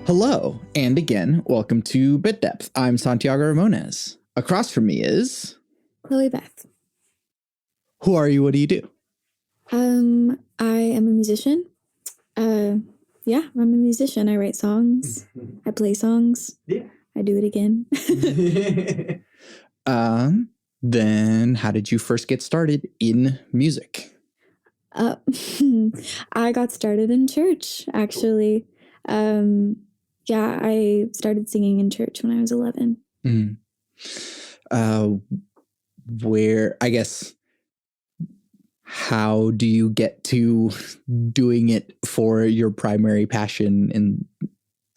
Hello, and again, welcome to Bit Depth. I'm Santiago Ramones. Across from me is... Chloe-Beth. Who are you? What do you do? I am a musician. I'm a musician. I write songs. I play songs. Yeah. I do it again. Then how did you first get started in music? I got started in church, actually. I started singing in church when I was 11. How do you get to doing it for your primary passion,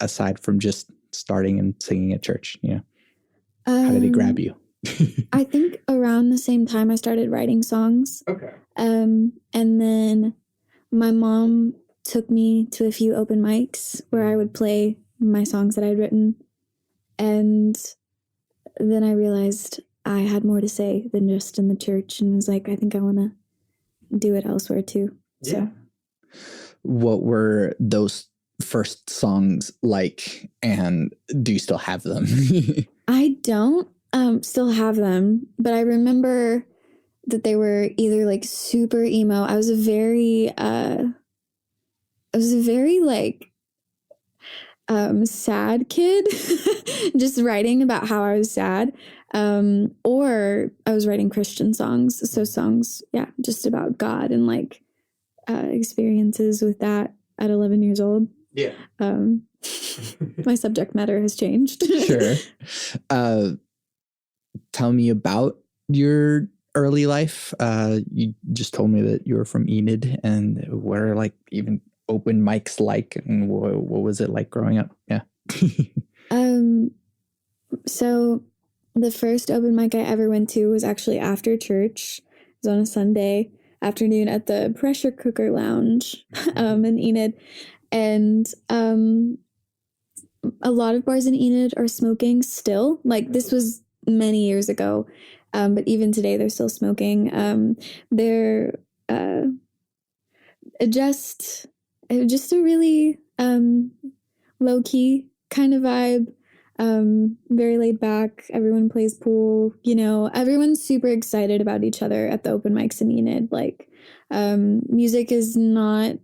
aside from just starting and singing at church? How did it grab you? I think around the same time I started writing songs. Okay. And then my mom took me to a few open mics where I would play my songs that I'd written. And then I realized I had more to say than just in the church, and was like, I think I want to do it elsewhere too. Yeah. So, what were those first songs like, and do you still have them? I don't still have them, but I remember that they were either like super emo. I was a very sad kid, just writing about how I was sad. Or I was writing Christian songs. So songs, just about God and like experiences with that at 11 years old. Yeah. My subject matter has changed. Sure. Tell me about your early life. You just told me that you were from Enid, and what are like even open mics like, and what was it like growing up? Yeah. So the first open mic I ever went to was actually after church. It was on a Sunday afternoon at the Pressure Cooker Lounge in Enid. And a lot of bars in Enid are smoking still. Like, this was many years ago, but even today they're still smoking. They're just a really low-key kind of vibe. Very laid back. Everyone plays pool. Everyone's super excited about each other at the open mics in Enid. Like, music is not...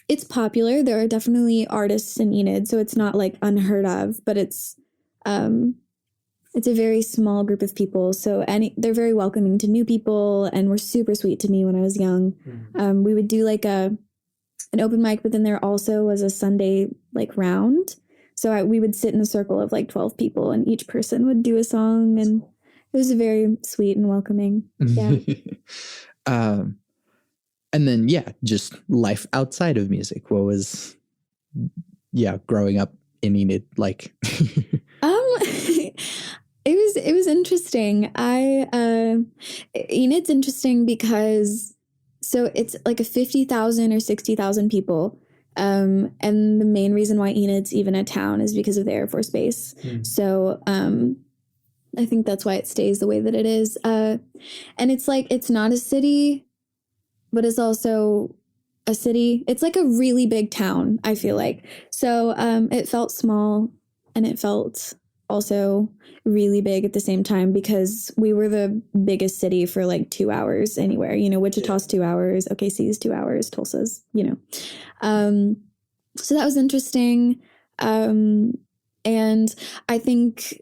It's popular. There are definitely artists in Enid, so it's not like unheard of, but it's a very small group of people. So they're very welcoming to new people, and were super sweet to me when I was young. Mm-hmm. We would do like an open mic, but then there also was a Sunday like round. So we would sit in a circle of like 12 people, and each person would do a song, and it was very sweet and welcoming. Yeah. And then, just life outside of music. What was, growing up in Enid like? It was interesting. Enid's interesting because, so it's like a 50,000 or 60,000 people. And the main reason why Enid's even a town is because of the Air Force Base. So I think that's why it stays the way that it is. And it's like, it's not a city, but it's also a city. It's like a really big town, I feel like. So it felt small, and it felt also really big at the same time, because we were the biggest city for like 2 hours anywhere. Wichita's 2 hours, OKC's 2 hours, Tulsa's, So that was interesting. And I think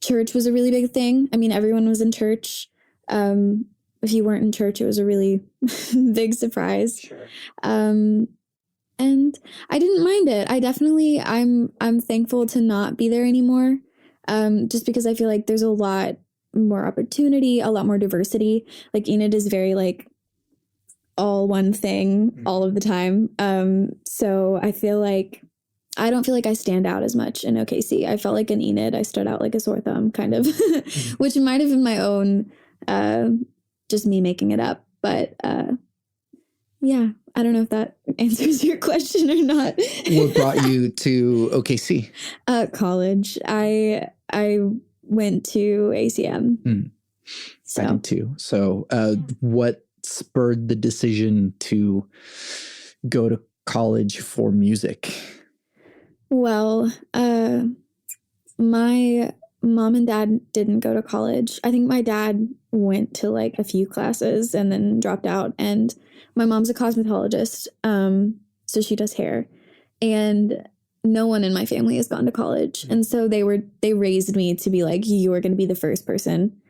church was a really big thing. I mean, everyone was in church. If you weren't in church, it was a really big surprise. Sure. And I didn't mind it. I'm thankful to not be there anymore. Just because I feel like there's a lot more opportunity, a lot more diversity. Like, Enid is very like all one thing all of the time. So I don't feel like I stand out as much in OKC. I felt like in Enid, I stood out like a sore thumb, kind of, which might have been my own, just me making it up. But I don't know if that answers your question or not. What brought you to OKC? College. I went to ACM. I did too. So what spurred the decision to go to college for music? Well, my mom and dad didn't go to college. I think my dad went to like a few classes and then dropped out. And my mom's a cosmetologist, so she does hair. And no one in my family has gone to college. And so they raised me to be like, you are going to be the first person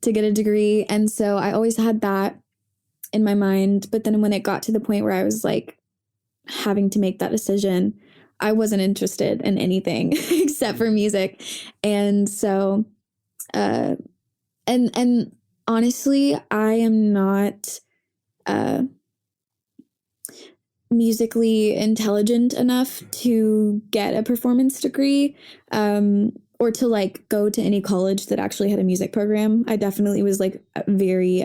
to get a degree. And so I always had that in my mind. But then when it got to the point where I was like having to make that decision, I wasn't interested in anything except for music. And so, and honestly, I am not, musically intelligent enough to get a performance degree, or to like go to any college that actually had a music program. I definitely was like very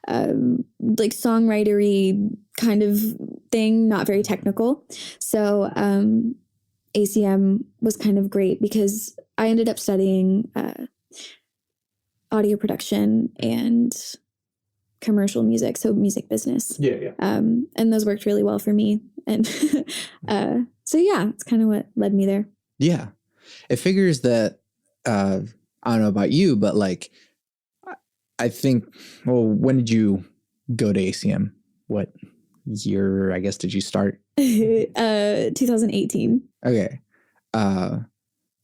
like songwritery kind of thing, not very technical. So ACM was kind of great because I ended up studying audio production and commercial music, so music business. Yeah. And those worked really well for me. And so yeah, it's kind of what led me there. Yeah. It figures that, I don't know about you, but like, I think, well, when did you go to ACM? What year, I guess, did you start? 2018. Okay.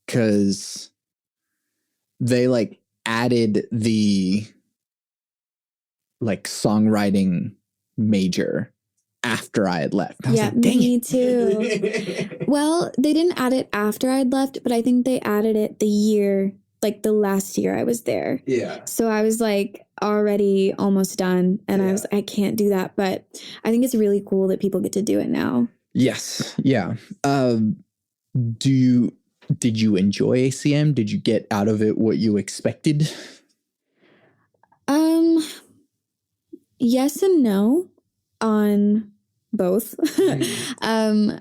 Because they like added the like songwriting major after I had left. I was like, dang me it. too. Well, they didn't add it after I'd left, but I think they added it the year, like the last year I was there. Yeah. So I was like already almost done, and I was, I can't do that. But I think it's really cool that people get to do it now. Yes. Yeah. Did you enjoy ACM? Did you get out of it what you expected? Yes and no on both. I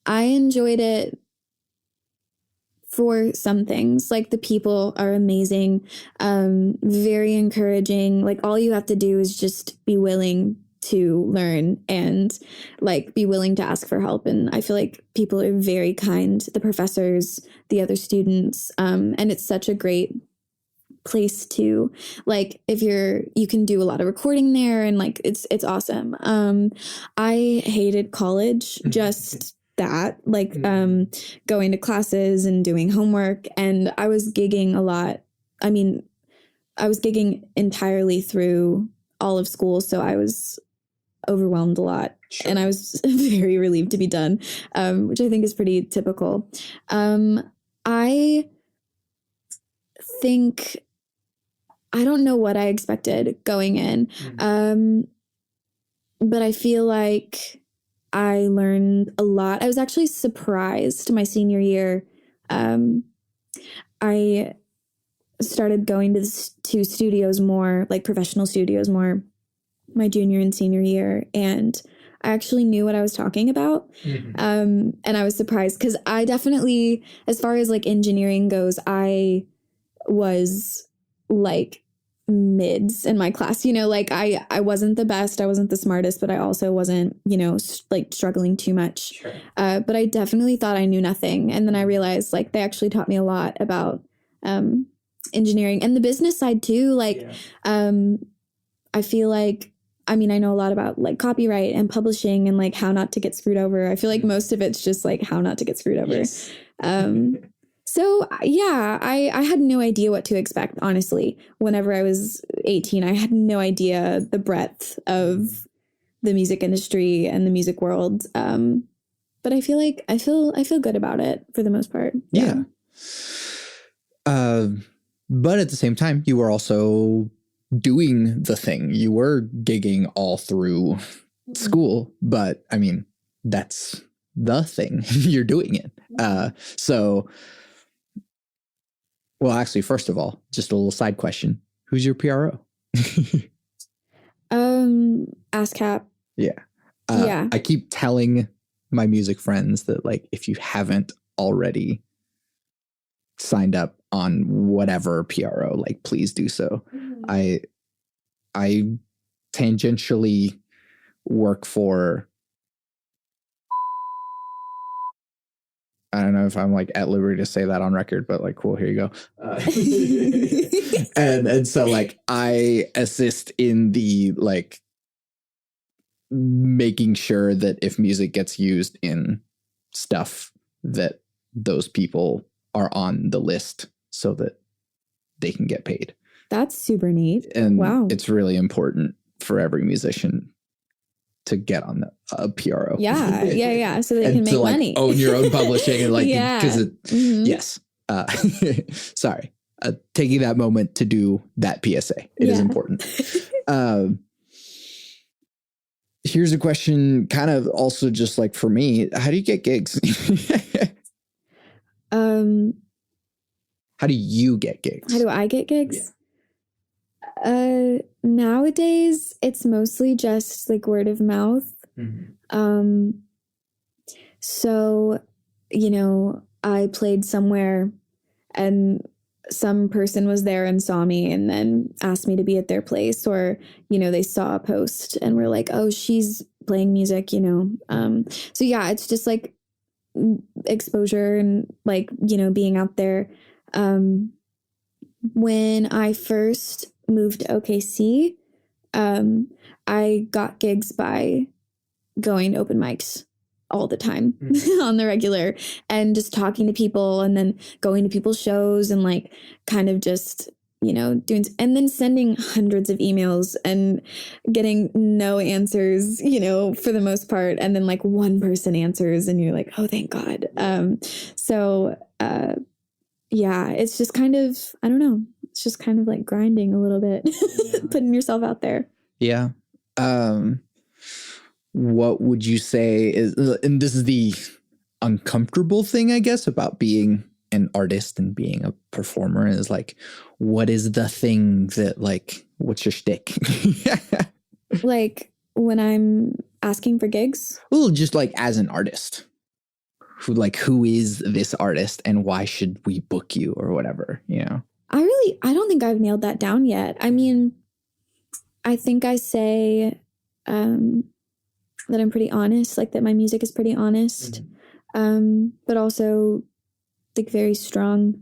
enjoyed it for some things. Like the people are amazing, very encouraging. Like all you have to do is just be willing to learn and like be willing to ask for help. And I feel like people are very kind, the professors, the other students, and it's such a great place to like, if you can do a lot of recording there, and like it's awesome. I hated college, just that, like going to classes and doing homework, and I was gigging a lot. I mean, I was gigging entirely through all of school, so I was overwhelmed a lot. Sure. And I was very relieved to be done, which I think is pretty typical. I think, I don't know what I expected going in, but I feel like I learned a lot. I was actually surprised my senior year. I started going to studios more, like professional studios more, my junior and senior year, and I actually knew what I was talking about. And I was surprised because I definitely, as far as like engineering goes, I was like mids in my class, like I wasn't the best, I wasn't the smartest, but I also wasn't, like struggling too much. Sure. But I definitely thought I knew nothing. And then I realized like they actually taught me a lot about engineering and the business side too. Like, I feel like, I mean, I know a lot about like copyright and publishing and like how not to get screwed over. I feel like most of it's just like how not to get screwed over. Yes. So yeah, I had no idea what to expect, honestly. Whenever I was 18, I had no idea the breadth of the music industry and the music world. But I feel like I feel good about it for the most part. Yeah. But at the same time, you were also doing the thing. You were gigging all through school, but I mean, that's the thing. You're doing it. So, well, actually, first of all, just a little side question. Who's your PRO? ASCAP. Yeah. Yeah. I keep telling my music friends that like, if you haven't already signed up on whatever PRO, like please do so. I tangentially work for don't know if I'm like at liberty to say that on record, but like, cool, here you go. And so like I assist in the like making sure that if music gets used in stuff, that those people are on the list so that they can get paid. That's super neat. And wow. It's really important for every musician to get on a PRO. Yeah. So they can make money. Own your own publishing and like, because yes. Sorry. Taking that moment to do that PSA. It is important. Here's a question kind of also just like for me, how do you get gigs? How do you get gigs? How do I get gigs? Nowadays it's mostly just like word of mouth. So, you know, I played somewhere and some person was there and saw me and then asked me to be at their place, or, you know, they saw a post and were like, oh, she's playing music, you know? So yeah, it's just like exposure and like, you know, being out there. When I first moved to OKC, I got gigs by going to open mics all the time on the regular and just talking to people and then going to people's shows and like kind of just, you know, doing, and then sending hundreds of emails and getting no answers, you know, for the most part. And then like one person answers and you're like, oh, thank God. Yeah, it's just kind of, I don't know. It's just kind of like grinding a little bit, putting yourself out there. Yeah. What would you say is, and this is the uncomfortable thing, I guess, about being an artist and being a performer, is like, what is the thing that like, what's your shtick? Like when I'm asking for gigs? Well, just like as an artist. Who is this artist and why should we book you or whatever, you know? I don't think I've nailed that down yet. I mean, I think I say that I'm pretty honest, like that my music is pretty honest, but also like very strong.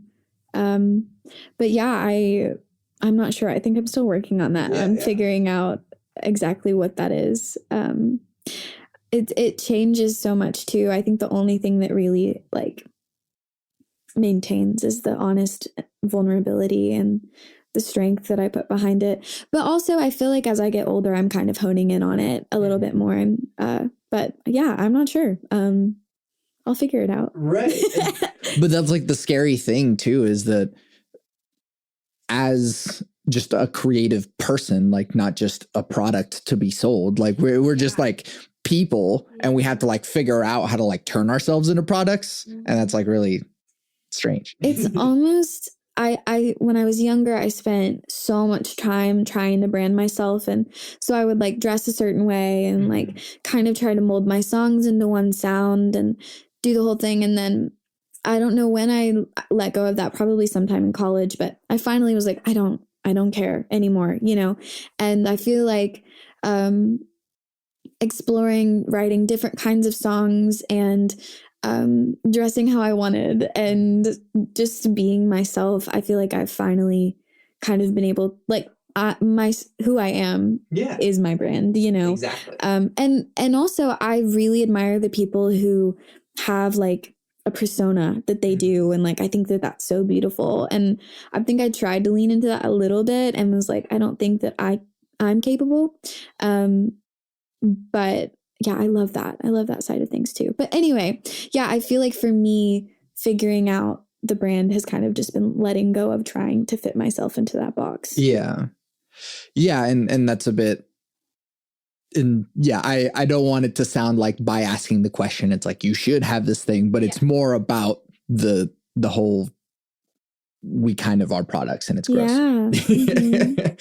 But yeah, I'm not sure. I think I'm still working on that. I'm figuring out exactly what that is. It changes so much too. I think the only thing that really like maintains is the honest vulnerability and the strength that I put behind it. But also I feel like as I get older, I'm kind of honing in on it a little bit more. And, but yeah, I'm not sure. I'll figure it out. Right. But that's like the scary thing too, is that as just a creative person, like not just a product to be sold, like we're just like people, and we have to like figure out how to like turn ourselves into products. And that's like really strange. It's almost, I when I was younger, I spent so much time trying to brand myself. And so I would like dress a certain way and like kind of try to mold my songs into one sound and do the whole thing. And then I don't know when I let go of that, probably sometime in college, but I finally was like, I don't care anymore, you know? And I feel like, exploring writing different kinds of songs and dressing how I wanted and just being myself. I feel like I've finally kind of been able, like who I am is my brand, you know? Exactly. And also I really admire the people who have like a persona that they do. And like, I think that that's so beautiful. And I think I tried to lean into that a little bit and was like, I don't think that I'm capable. But yeah, I love that. I love that side of things too. But anyway, yeah, I feel like for me, figuring out the brand has kind of just been letting go of trying to fit myself into that box. Yeah. Yeah. And that's a bit, and yeah, I don't want it to sound like by asking the question, it's like, you should have this thing, but it's more about the whole, we kind of are products and it's gross. Yeah.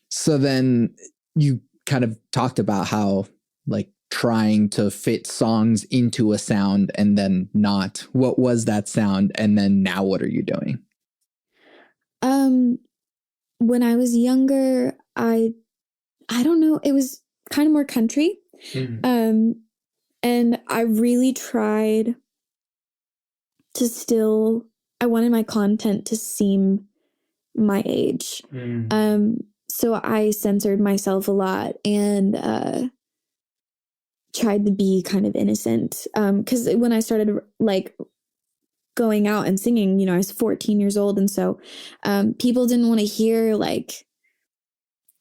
So then you kind of talked about how like trying to fit songs into a sound and then not. What was that sound? And then now what are you doing? When I was younger, I don't know, it was kind of more country. And I really tried to still, I wanted my content to seem my age. So I censored myself a lot and tried to be kind of innocent. Because when I started like going out and singing, you know, I was 14 years old. And so people didn't want to hear like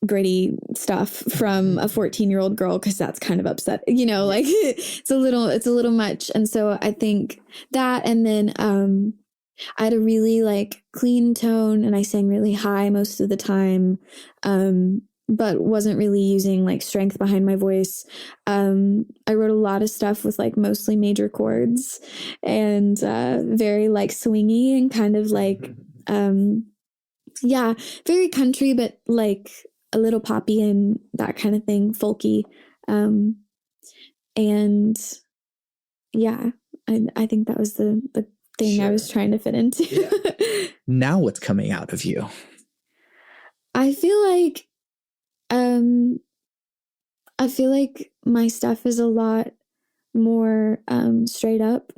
gritty stuff from a 14-year-old girl, because that's kind of upset, you know, like it's a little much. And so I think that, and then I had a really like clean tone and I sang really high most of the time, but wasn't really using like strength behind my voice. I wrote a lot of stuff with like mostly major chords and very like swingy and kind of like very country, but like a little poppy and that kind of thing, folky. And yeah, I think that was the thing I was trying to fit into. Yeah. Now what's coming out of you? I feel like my stuff is a lot more straight up.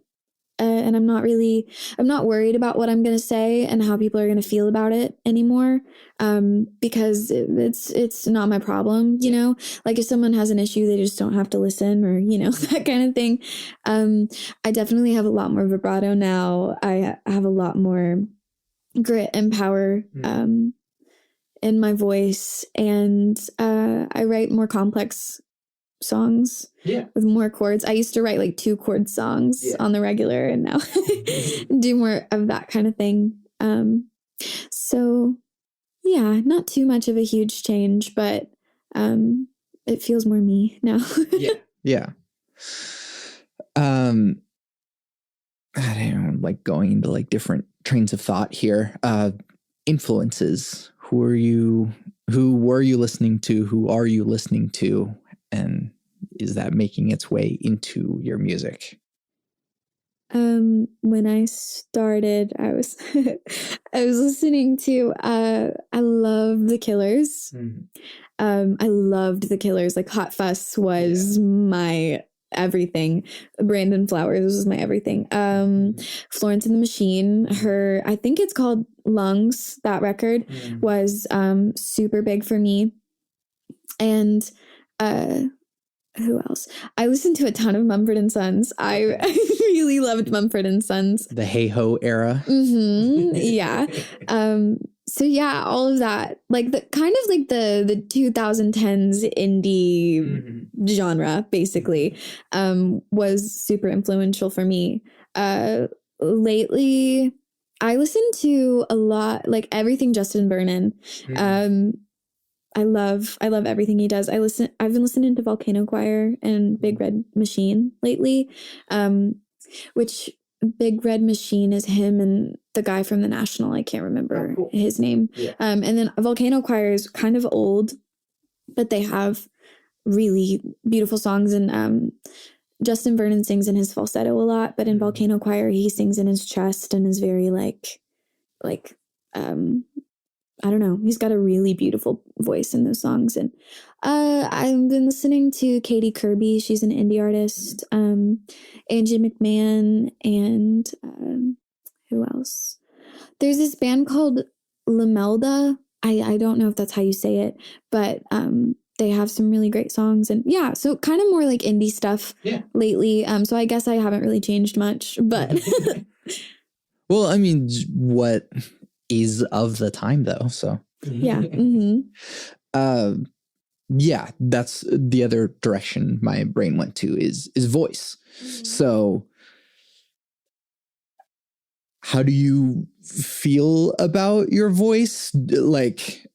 And I'm not worried about what I'm going to say and how people are going to feel about it anymore. Because it's not my problem, you know, like if someone has an issue, they just don't have to listen, or, you know, that kind of thing. I definitely have a lot more vibrato now. I have a lot more grit and power, in my voice. And, I write more complex songs with more chords. I used to write like 2-chord songs on the regular, and now do more of that kind of thing. So yeah, not too much of a huge change, but it feels more me now. Yeah. I don't know, like going into like different trains of thought here. Influences. Who were you listening to? Who are you listening to? And is that making its way into your music? When I started, I was I was listening to I love the Killers. I loved the Killers. Like Hot Fuss was my everything. Brandon Flowers was my everything. Florence and the Machine, I think it's called Lungs, that record was super big for me. And who else? I listened to a ton of Mumford and Sons. I really loved Mumford and Sons. The Hey Ho era. Yeah. So yeah, all of that, like the kind of like the 2010s indie genre, basically, was super influential for me. Lately, I listen to a lot, like everything Justin Vernon. I love everything he does. I've been listening to Volcano Choir and Big Red Machine lately, which Big Red Machine is him and the guy from The National. I can't remember his name. And then Volcano Choir is kind of old, but they have really beautiful songs. And Justin Vernon sings in his falsetto a lot, but in Volcano Choir, he sings in his chest and is very like I don't know. He's got a really beautiful voice in those songs. And I've been listening to Katie Kirby. She's an indie artist. Angie McMahon, and who else? There's this band called Lamelda. I don't know if that's how you say it, but they have some really great songs. And yeah, so kind of more like indie stuff lately. So I guess I haven't really changed much, but well, I mean, what is of the time though, so yeah. Yeah, that's the other direction my brain went to is voice. So how do you feel about your voice? Like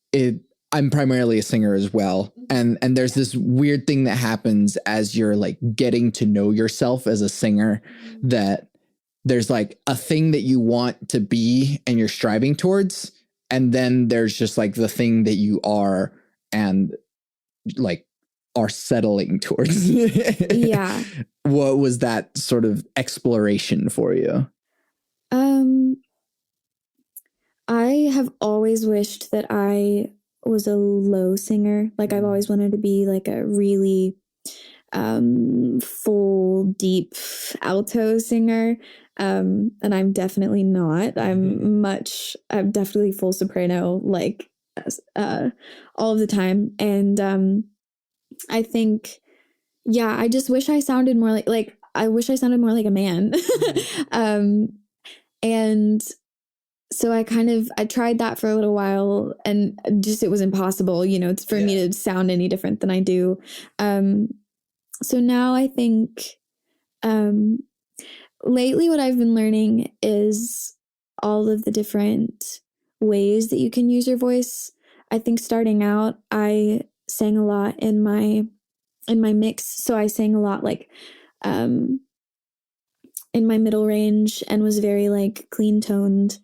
I'm primarily a singer as well, and there's this weird thing that happens as you're like getting to know yourself as a singer, that there's like a thing that you want to be and you're striving towards. And then there's just like the thing that you are and like are settling towards. Yeah. What was that sort of exploration for you? I have always wished that I was a low singer. Like I've always wanted to be like a really full, deep alto singer. And I'm definitely not. I'm definitely full soprano, like all of the time. And I think, yeah, I just wish I sounded more like I wish I sounded more like a man. And so I tried that for a little while, and just it was impossible, for me to sound any different than I do. So now I think lately what I've been learning is all of the different ways that you can use your voice. I think starting out, I sang a lot in my mix. So I sang a lot like in my middle range and was very like clean toned.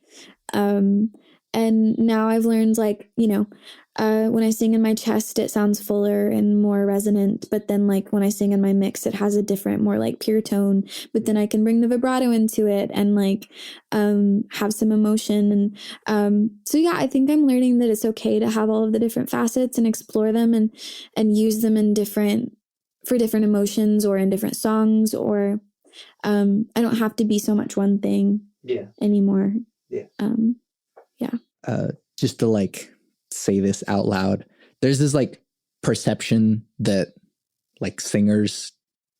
And now I've learned like, when I sing in my chest, it sounds fuller and more resonant. But then like when I sing in my mix, it has a different, more like pure tone. But then I can bring the vibrato into it and like have some emotion. And so yeah, I think I'm learning that it's okay to have all of the different facets and explore them and use them for different emotions or in different songs, or I don't have to be so much one thing anymore. Just to like say this out loud, there's this like perception that like singers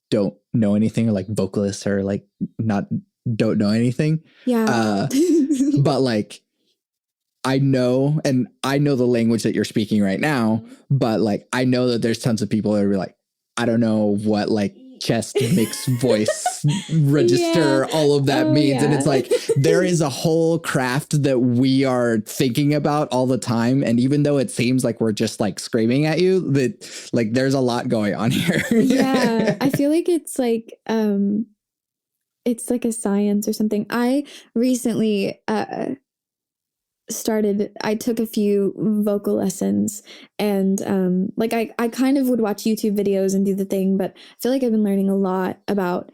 don't know anything, or like vocalists are like don't know anything. But like I know the language that you're speaking right now, but like I know that there's tons of people that are like, I don't know what like chest mix voice register all of that means. And it's like there is a whole craft that we are thinking about all the time, and even though it seems like we're just like screaming at you, that like there's a lot going on here. I feel like it's like a science or something. I recently I took a few vocal lessons, and like I kind of would watch YouTube videos and do the thing, but I feel like I've been learning a lot about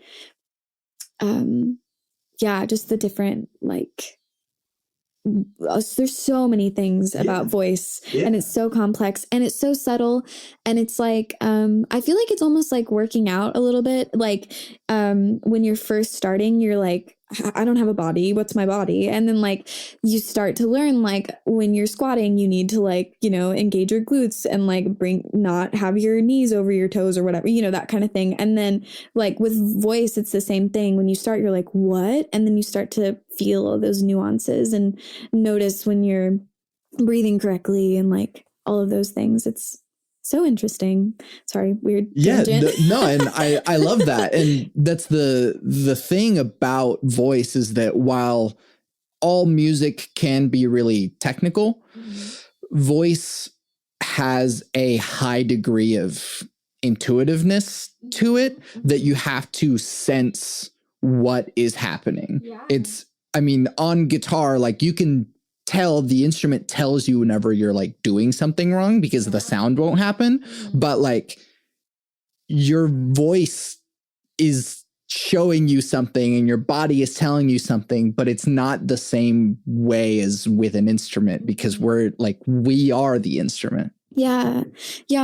just the different like there's so many things about voice, and it's so complex and it's so subtle, and it's like I feel like it's almost like working out a little bit, like when you're first starting, you're like, I don't have a body, what's my body? And then like you start to learn, like when you're squatting, you need to like, engage your glutes and like not have your knees over your toes or whatever, that kind of thing. And then like with voice, it's the same thing. When you start, you're like, what? And then you start to feel all those nuances and notice when you're breathing correctly and like all of those things. It's so interesting. Sorry, weird tangent. No, and I love that. And that's the thing about voice, is that while all music can be really technical, voice has a high degree of intuitiveness to it, that you have to sense what is happening. On guitar, like you can tell, the instrument tells you whenever you're like doing something wrong because the sound won't happen. But like your voice is showing you something and your body is telling you something, but it's not the same way as with an instrument, because we are the instrument. Yeah.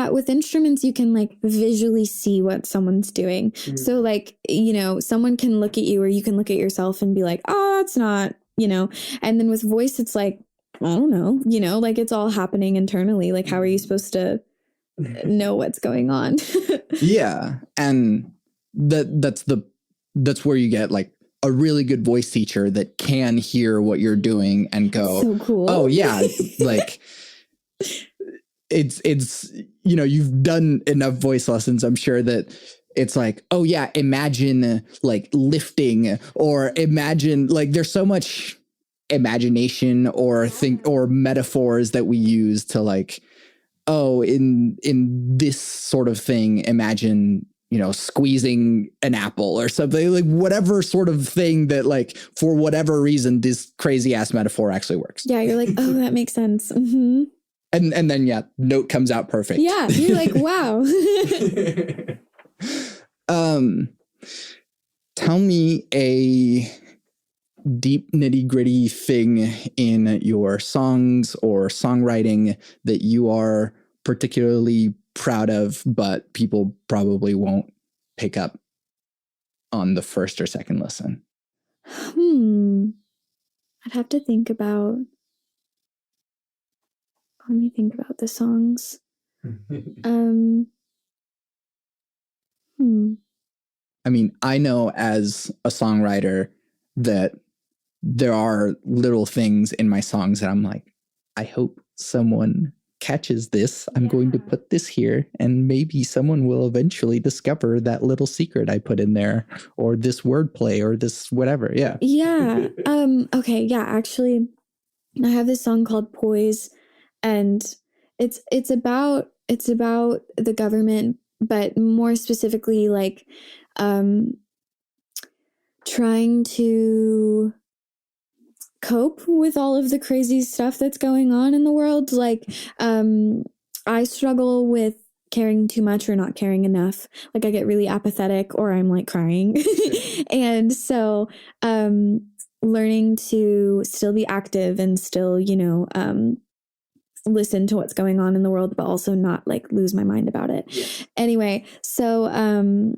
With instruments, you can like visually see what someone's doing. So like, someone can look at you, or you can look at yourself and be like, oh, that's not, and then with voice, it's like, I don't know, like it's all happening internally. Like, how are you supposed to know what's going on? And that's where you get like a really good voice teacher that can hear what you're doing and go, so cool. Oh yeah. Like it's you've done enough voice lessons, I'm sure, that it's like, oh yeah, imagine like lifting, or imagine, like there's so much imagination or metaphors that we use to like, oh, in this sort of thing, imagine, squeezing an apple or something, like whatever sort of thing that like, for whatever reason, this crazy ass metaphor actually works. Yeah. You're like, oh, that makes sense. Mm-hmm. And then, note comes out perfect. Yeah. You're like, wow. Tell me a deep nitty gritty thing in your songs or songwriting that you are particularly proud of, but people probably won't pick up on the first or second listen. I'd have to think about. Let me think about the songs. I mean, I know as a songwriter that there are little things in my songs that I'm like, I hope someone catches this. I'm going to put this here, and maybe someone will eventually discover that little secret I put in there, or this wordplay, or this whatever. Yeah. Yeah. Okay. Yeah. Actually, I have this song called Poise, and it's about the government, but more specifically, like, trying to cope with all of the crazy stuff that's going on in the world. Like, I struggle with caring too much or not caring enough. Like, I get really apathetic or I'm like crying. And so, learning to still be active and still, listen to what's going on in the world, but also not like lose my mind about it. Yeah. Anyway, so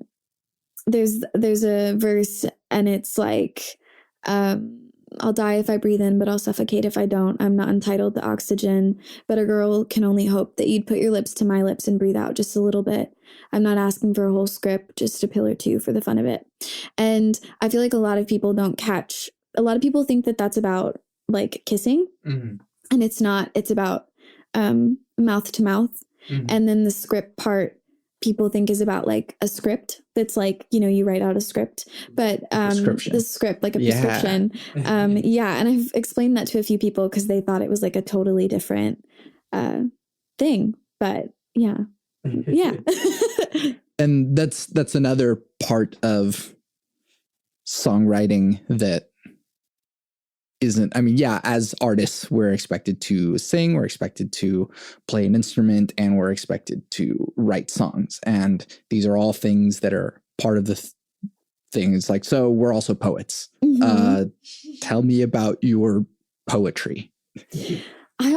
there's a verse and it's like, I'll die if I breathe in, but I'll suffocate if I don't. I'm not entitled to oxygen, but a girl can only hope that you'd put your lips to my lips and breathe out just a little bit. I'm not asking for a whole script, just a pill or two for the fun of it. And I feel like a lot of people don't catch. A lot of people think that that's about like kissing, and it's not. It's about mouth to mouth, and then the script part people think is about like a script that's like, you write out a script, but the script, like a prescription. Yeah. And I've explained that to a few people because they thought it was like a totally different thing. But yeah. Yeah. And that's another part of songwriting that isn't, I mean, yeah, as artists, we're expected to sing, we're expected to play an instrument, and we're expected to write songs. And these are all things that are part of the things. Like, so we're also poets. Tell me about your poetry. I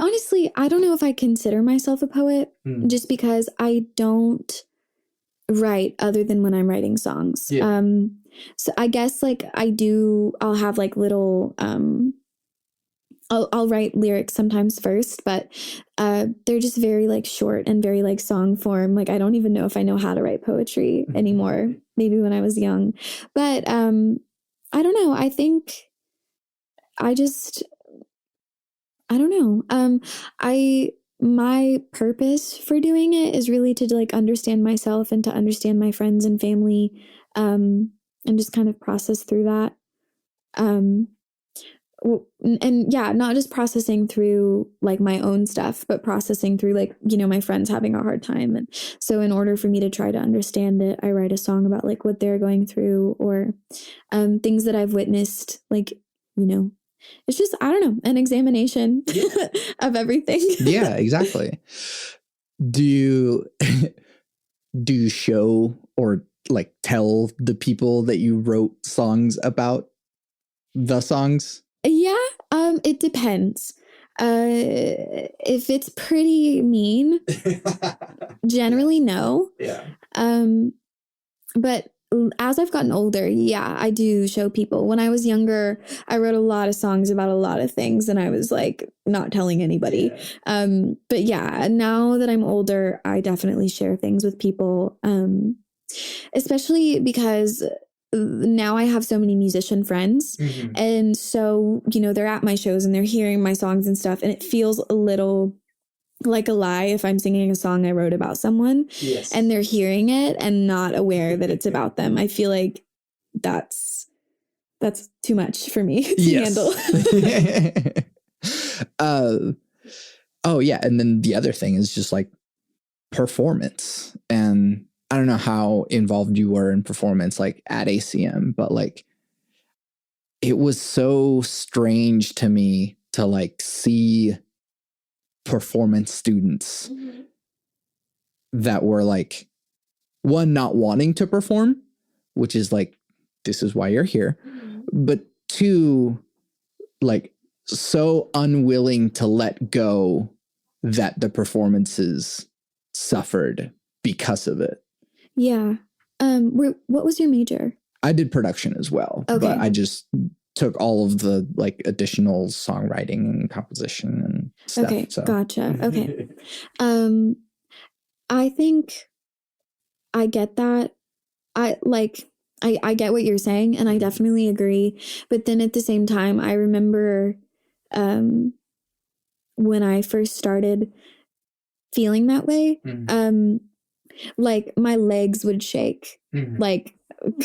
don't know if I consider myself a poet, just because I don't write other than when I'm writing songs. Yeah. So I guess like I'll have like little, I'll write lyrics sometimes first, but they're just very like short and very like song form. Like, I don't even know if I know how to write poetry anymore. Maybe when I was young, but I don't know. I think I don't know. My purpose for doing it is really to like understand myself and to understand my friends and family, and just kind of process through that. And yeah, not just processing through like my own stuff, but processing through like, my friends having a hard time. And so in order for me to try to understand it, I write a song about like what they're going through, or things that I've witnessed, like, it's just, I don't know, an examination of everything. Yeah, exactly. Do you show or like tell the people that you wrote songs about the songs? Yeah, it depends. If it's pretty mean, generally no. Yeah. But as I've gotten older, yeah, I do show people. When I was younger, I wrote a lot of songs about a lot of things, and I was like not telling anybody. Yeah. But yeah, now that I'm older, I definitely share things with people, especially because now I have so many musician friends. And so, they're at my shows and they're hearing my songs and stuff, and it feels a little like a lie if I'm singing a song I wrote about someone, yes, and they're hearing it and not aware that it's about them. I feel like that's too much for me to handle. Oh yeah. And then the other thing is just like performance. And I don't know how involved you were in performance, like at ACM, but like, it was so strange to me to like see performance students that were like, one, not wanting to perform, which is like, this is why you're here, but two, like so unwilling to let go that the performances suffered because of it. Yeah. What was your major? I did production as well, okay, but I just took all of the like additional songwriting and composition and stuff. Okay, So gotcha. Okay. I think I get that. I get what you're saying, and I definitely agree. But then at the same time, I remember when I first started feeling that way, like my legs would shake, like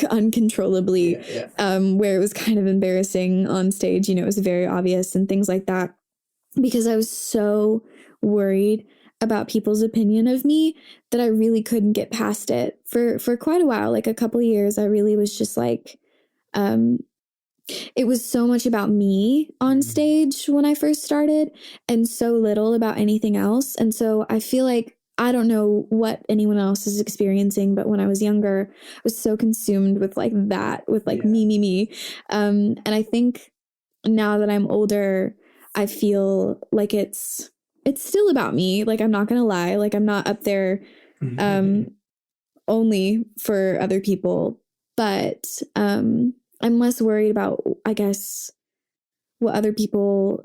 uncontrollably, where it was kind of embarrassing on stage. You know, it was very obvious and things like that, because I was so worried about people's opinion of me that I really couldn't get past it for quite a while, like a couple of years. I really was just like, it was so much about me on stage when I first started and so little about anything else. And so I feel like, I don't know what anyone else is experiencing, but when I was younger, I was so consumed with like that, with like me. And I think now that I'm older, I feel like it's still about me. Like, I'm not going to lie. Like, I'm not up there only for other people, but I'm less worried about, I guess, what other people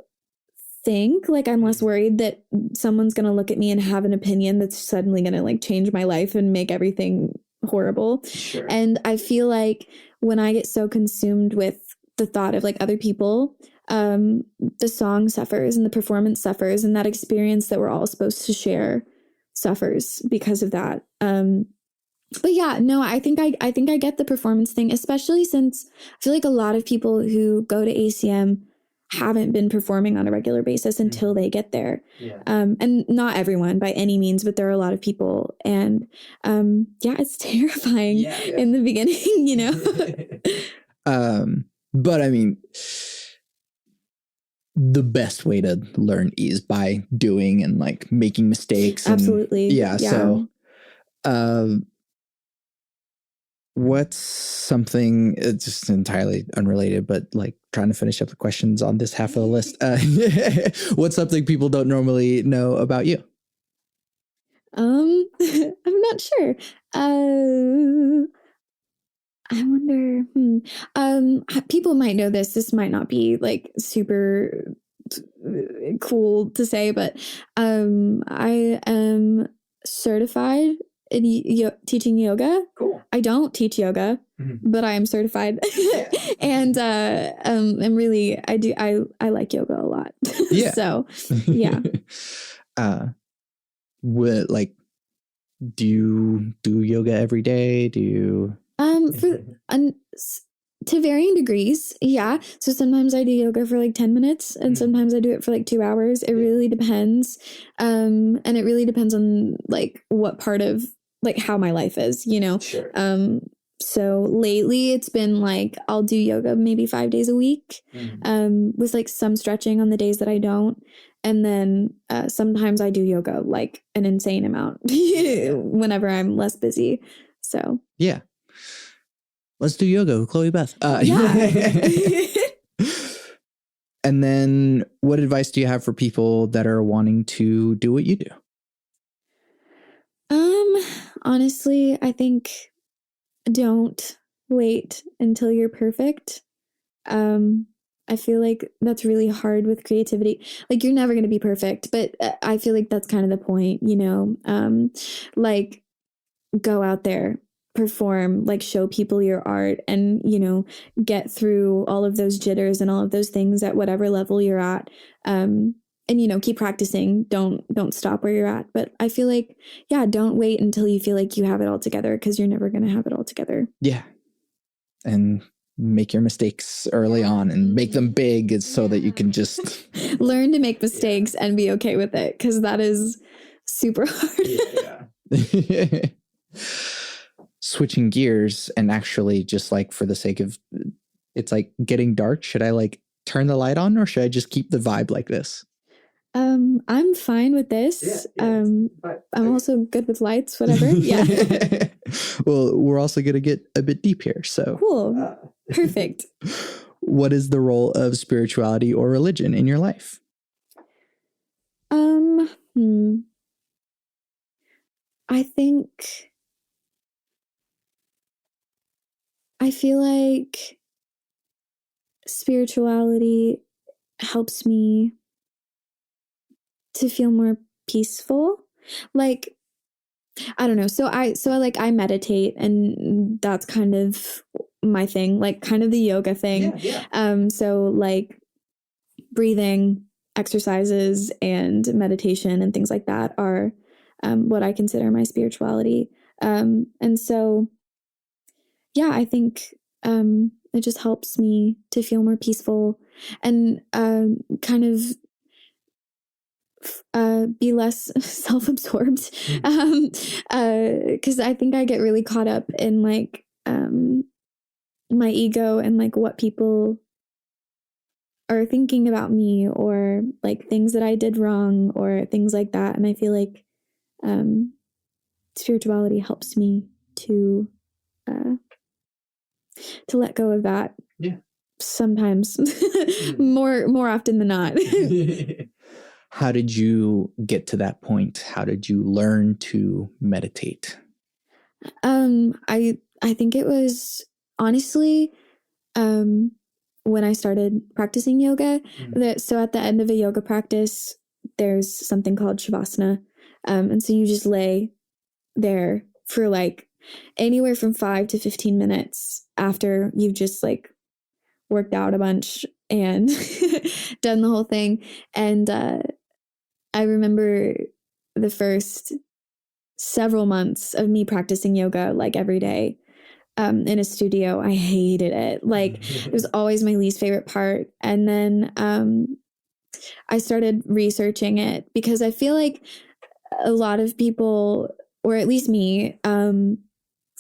think. Like, I'm less worried that someone's going to look at me and have an opinion that's suddenly going to like change my life and make everything horrible. Sure. And I feel like when I get so consumed with the thought of like other people, the song suffers and the performance suffers, and that experience that we're all supposed to share suffers because of that. But yeah, no, I think I get the performance thing, especially since I feel like a lot of people who go to ACM haven't been performing on a regular basis until they get there. And not everyone by any means, but there are a lot of people. And it's terrifying in the beginning, you know? But I mean, the best way to learn is by doing and like making mistakes. Absolutely. So what's something, it's just entirely unrelated, but like trying to finish up the questions on this half of the list. What's something people don't normally know about you? I'm not sure. I wonder, people might know this. This might not be like super cool to say, but I am certified in teaching yoga. Cool. I don't teach yoga, but I am certified. And I'm really, I like yoga a lot. So yeah. What, like, do you do yoga every day? Do you to varying degrees, yeah. So sometimes I do yoga for like 10 minutes and sometimes I do it for like 2 hours. It really depends. And it really depends on like what part of like how my life is, you know? Sure. So lately it's been like I'll do yoga maybe 5 days a week, with like some stretching on the days that I don't. And then sometimes I do yoga like an insane amount whenever I'm less busy. So yeah. Let's do yoga with Chloe-Beth. And then what advice do you have for people that are wanting to do what you do? Honestly, I think don't wait until you're perfect. I feel like that's really hard with creativity. Like, you're never going to be perfect, but I feel like that's kind of the point, you know? Like, go out there, perform, like show people your art, and, you know, get through all of those jitters and all of those things at whatever level you're at. And, you know, keep practicing. Don't stop where you're at. But I feel like, yeah, don't wait until you feel like you have it all together, because you're never going to have it all together. Yeah. And make your mistakes early on and make them big so that you can just learn to make mistakes and be okay with it, because that is super hard. Switching gears and actually just like for the sake of, it's like getting dark. Should I like turn the light on or should I just keep the vibe like this? I'm fine with this. I'm also good with lights, whatever. Yeah. Well, we're also going to get a bit deep here. So cool. Perfect. What is the role of spirituality or religion in your life? I feel like spirituality helps me to feel more peaceful. Like, I don't know. I meditate, and that's kind of my thing, like kind of the yoga thing. So like breathing exercises and meditation and things like that are what I consider my spirituality. And so, yeah, I think it just helps me to feel more peaceful and kind of be less self-absorbed. Because I think I get really caught up in like my ego and like what people are thinking about me, or like things that I did wrong or things like that. And I feel like spirituality helps me to let go of that. Yeah. Sometimes more often than not. How did you get to that point? How did you learn to meditate? I think it was honestly when I started practicing yoga. So at the end of a yoga practice, there's something called shavasana. And so you just lay there for like anywhere from 5 to 15 minutes after you've just like worked out a bunch and done the whole thing. And I remember the first several months of me practicing yoga like every day in a studio. I hated it. Like it was always my least favorite part. And then I started researching it because I feel like a lot of people, or at least me,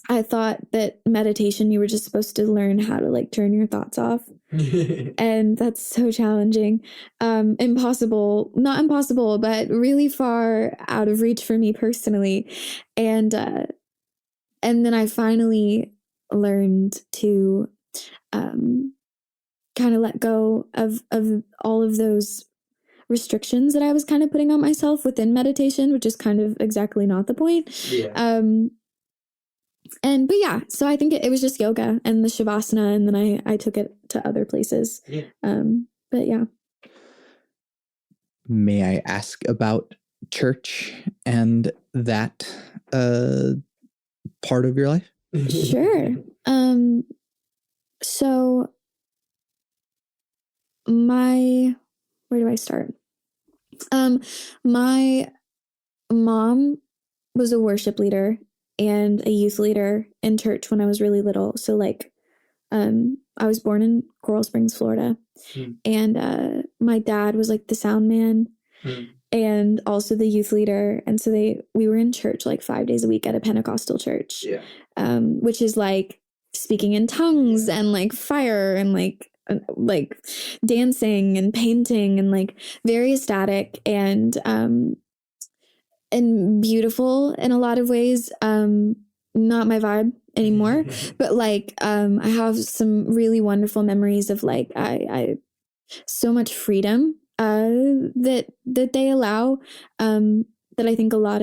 I thought that meditation, you were just supposed to learn how to like turn your thoughts off. And that's so challenging. Not impossible, but really far out of reach for me personally. And then I finally learned to kind of let go of all of those restrictions that I was kind of putting on myself within meditation, which is kind of exactly not the point. But yeah, so I think it was just yoga and the shavasana, and then I took it to other places. But yeah. May I ask about church and that part of your life? Sure. So where do I start? My mom was a worship leader and a youth leader in church when I was really little. So like, I was born in Coral Springs, Florida, and my dad was like the sound man and also the youth leader. And so we were in church like 5 days a week at a Pentecostal church, which is like speaking in tongues and like fire and like dancing and painting and like very ecstatic and beautiful in a lot of ways. Not my vibe anymore, but like I have some really wonderful memories of like I so much freedom that they allow, that I think a lot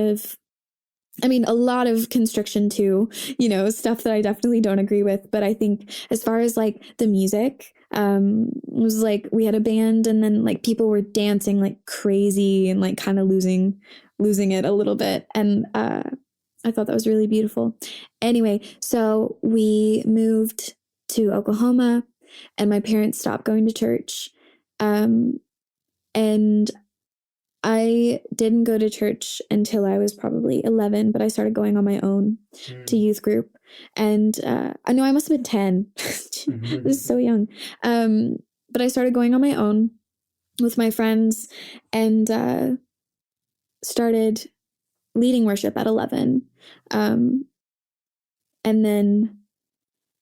of constriction too, stuff that I definitely don't agree with. But I think as far as like the music, it was like we had a band and then like people were dancing like crazy and like kind of losing it a little bit. And I thought that was really beautiful. Anyway, so we moved to Oklahoma and my parents stopped going to church. And I didn't go to church until I was probably 11, but I started going on my own to youth group. And I know I must have been 10. This is so young. But I started going on my own with my friends and started leading worship at 11. And then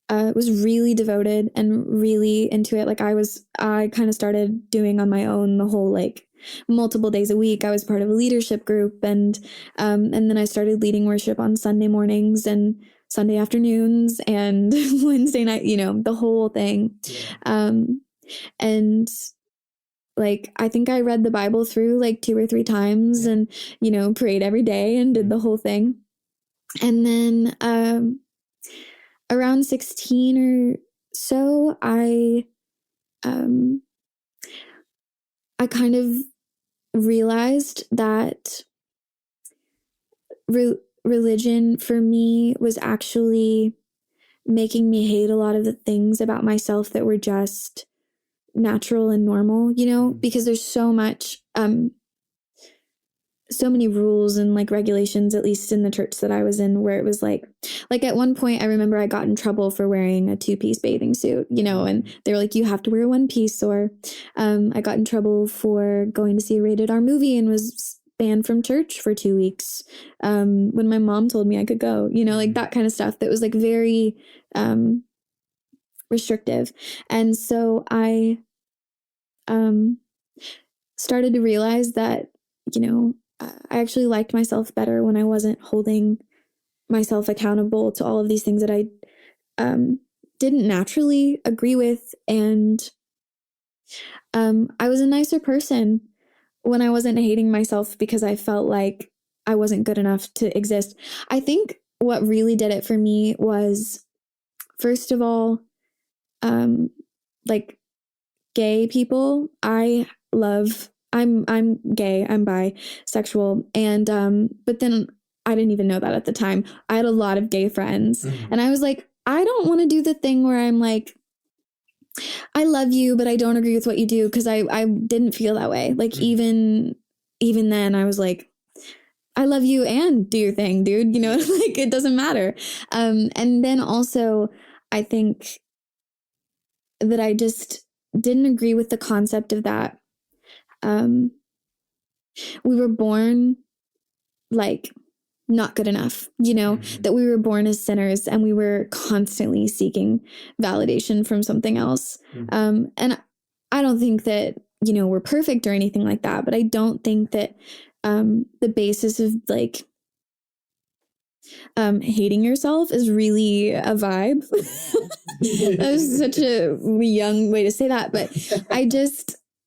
was really devoted and really into it. Like I kind of started doing on my own the whole like multiple days a week. I was part of a leadership group, and then I started leading worship on Sunday mornings and Sunday afternoons and Wednesday night, the whole thing. And like, I think I read the Bible through like 2 or 3 times and, prayed every day and did the whole thing. And then around 16 or so, I I kind of realized that religion for me was actually making me hate a lot of the things about myself that were just natural and normal, you know, because there's so much, so many rules and like regulations, at least in the church that I was in, where it was like at one point I remember I got in trouble for wearing a 2-piece bathing suit, you know, and they were like, you have to wear 1 piece. Or I got in trouble for going to see a rated R movie and was banned from church for 2 weeks when my mom told me I could go, you know, like that kind of stuff that was like very restrictive. And so I started to realize that, you know, I actually liked myself better when I wasn't holding myself accountable to all of these things that I didn't naturally agree with. And I was a nicer person when I wasn't hating myself because I felt like I wasn't good enough to exist. I think what really did it for me was, first of all, like gay people. I'm gay, I'm bisexual, and but then I didn't even know that at the time. I had a lot of gay friends, and I was like, I don't want to do the thing where I'm like, I love you, but I don't agree with what you do, because I didn't feel that way. Like even then, I was like, I love you and do your thing, dude. You know, like it doesn't matter. And then also, I think that I just didn't agree with the concept of that. We were born like not good enough, you know, that we were born as sinners and we were constantly seeking validation from something else. And I don't think that, you know, we're perfect or anything like that, but I don't think that the basis of like hating yourself is really a vibe. That was such a young way to say that, but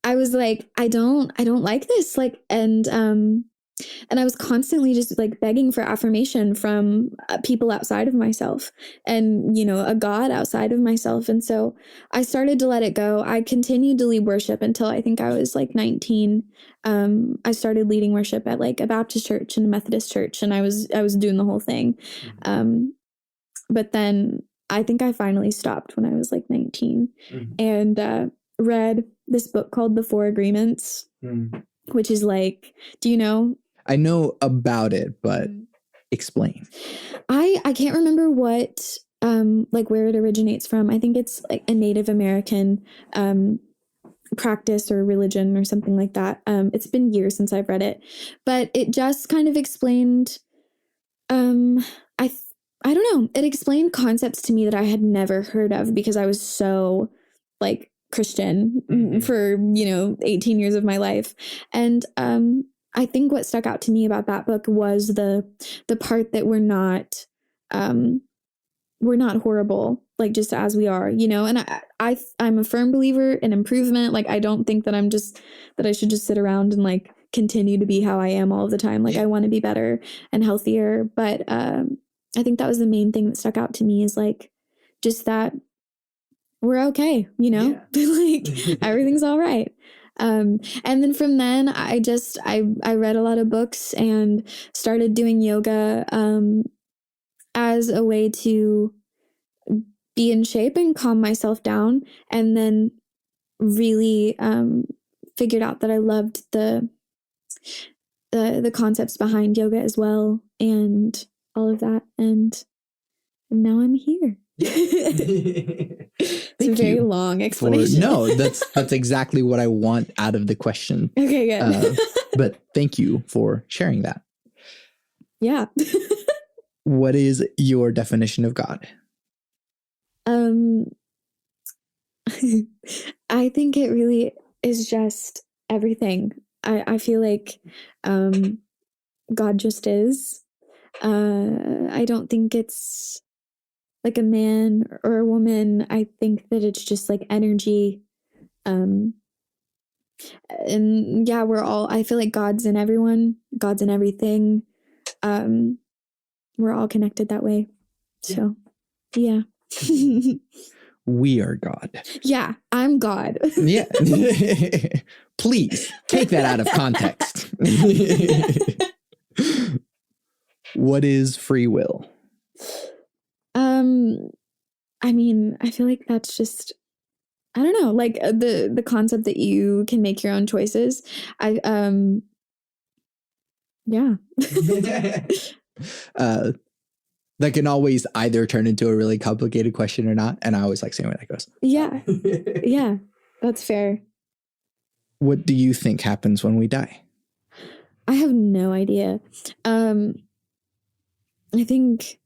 I was like, I don't like this. Like, and I was constantly just like begging for affirmation from people outside of myself and, you know, a God outside of myself. And so I started to let it go. I continued to lead worship until I think I was like 19. I started leading worship at like a Baptist church and a Methodist church, and I was doing the whole thing. But then I think I finally stopped when I was like 19 and read this book called The Four Agreements, which is like, do you know? I know about it, but explain. I can't remember what like where it originates from. I think it's like a Native American practice or religion or something like that. It's been years since I've read it, but it just kind of explained I don't know. It explained concepts to me that I had never heard of because I was so like Christian for, you know, 18 years of my life. And I think what stuck out to me about that book was the part that we're not horrible, like just as we are, you know. And I'm a firm believer in improvement. Like I don't think that I should just sit around and like continue to be how I am all of the time. Like I want to be better and healthier. But I think that was the main thing that stuck out to me, is like just that we're okay, you know, like everything's all right. And then from then I read a lot of books and started doing yoga as a way to be in shape and calm myself down. And then really figured out that I loved the concepts behind yoga as well, and all of that. And now I'm here. It's a very long explanation. No, that's exactly what I want out of the question. Okay, good. But thank you for sharing that. Yeah. What is your definition of God? I think it really is just everything. I feel like God just is. I don't think it's like a man or a woman. I think that it's just like energy. And yeah, I feel like God's in everyone. God's in everything. We're all connected that way. So, yeah. we are God. Yeah, I'm God. Yeah. Please take that out of context. What is free will? I mean, I feel like that's just, I don't know, like the concept that you can make your own choices. Yeah. That can always either turn into a really complicated question or not. And I always like seeing where that goes. Yeah. Yeah, that's fair. What do you think happens when we die? I have no idea. I think,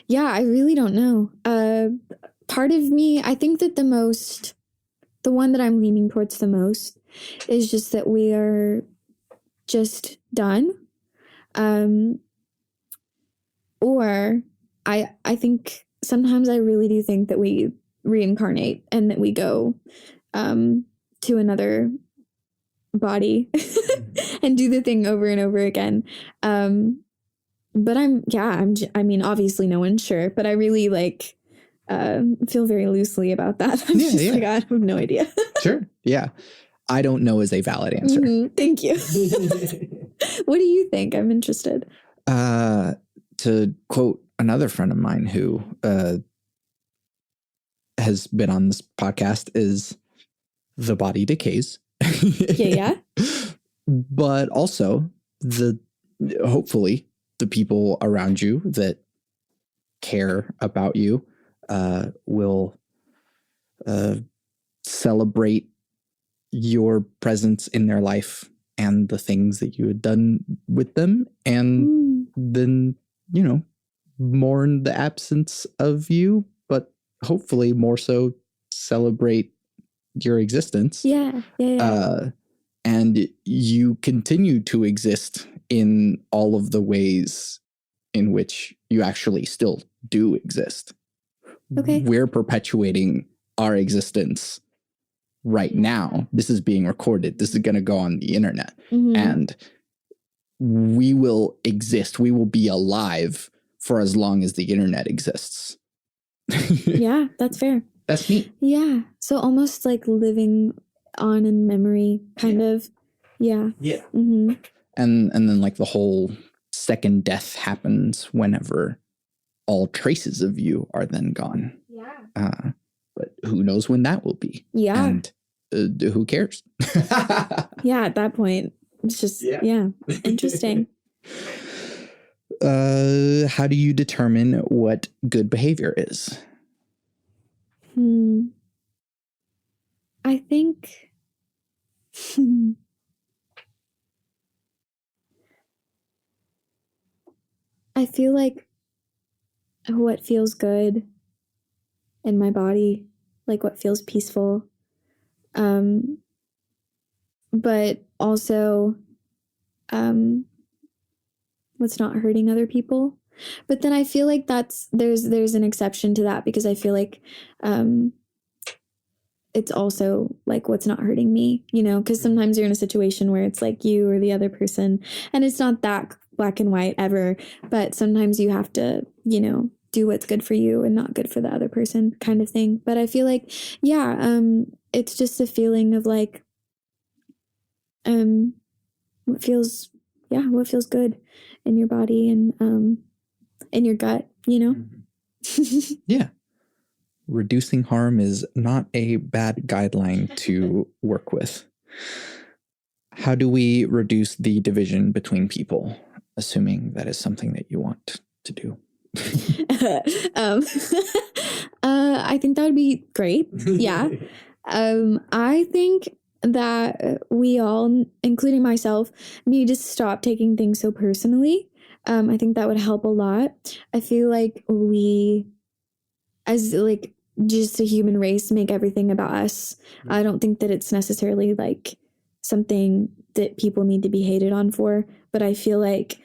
yeah, I really don't know. Part of me, I think that the one that I'm leaning towards the most is just that we are just done. Or I think sometimes I really do think that we reincarnate and that we go to another body and do the thing over and over again. But I mean, obviously no one's sure, but I really like feel very loosely about that. I'm like, I have no idea. Sure. Yeah. I don't know is a valid answer. Mm-hmm. Thank you. What do you think? I'm interested. To quote another friend of mine who has been on this podcast, is the body decays. Yeah. But also hopefully the people around you that care about you will celebrate your presence in their life and the things that you had done with them, and then, you know, mourn the absence of you, but hopefully more so celebrate your existence. Yeah. And you continue to exist in all of the ways in which you actually still do exist. Okay. We're perpetuating our existence right now. This is being recorded. This is going to go on the internet. Mm-hmm. And we will exist. We will be alive for as long as the internet exists. Yeah, that's fair. That's neat. Yeah. So almost like living on in memory, kind of. Yeah. Yeah. Mm-hmm. And then like the whole second death happens whenever all traces of you are then gone. Yeah. But who knows when that will be? Yeah. And who cares? Yeah, at that point, it's just, yeah interesting. How do you determine what good behavior is? I think I feel like what feels good in my body, like what feels peaceful, but also what's not hurting other people. But then I feel like there's an exception to that, because I feel like it's also like what's not hurting me, you know, because sometimes you're in a situation where it's like you or the other person, and it's not that black and white ever, but sometimes you have to, you know, do what's good for you and not good for the other person, kind of thing. But I feel like, it's just a feeling of like, what feels good in your body and in your gut, you know? Yeah. Reducing harm is not a bad guideline to work with. How do we reduce the division between people, assuming that is something that you want to do? I think that would be great. Yeah. I think that we all, including myself, need to stop taking things so personally. I think that would help a lot. I feel like we, as like just a human race, make everything about us. I don't think that it's necessarily like something that people need to be hated on for, but I feel like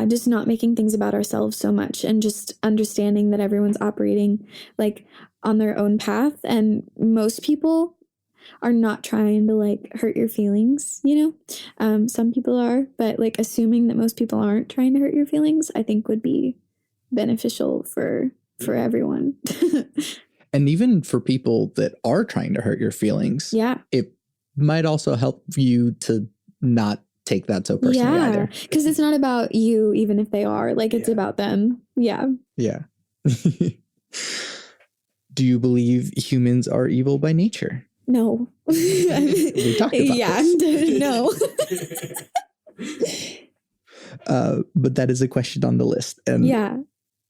just not making things about ourselves so much, and just understanding that everyone's operating like on their own path, and most people are not trying to like hurt your feelings, you know. Some people are, but like assuming that most people aren't trying to hurt your feelings, I think would be beneficial for for everyone. And even for people that are trying to hurt your feelings, Yeah. it might also help you to not take that so personally either. Because it's not about you, even if they are. Like, it's about them. Yeah. Yeah. Do you believe humans are evil by nature? No. We talked about this. No. But that is a question on the list. And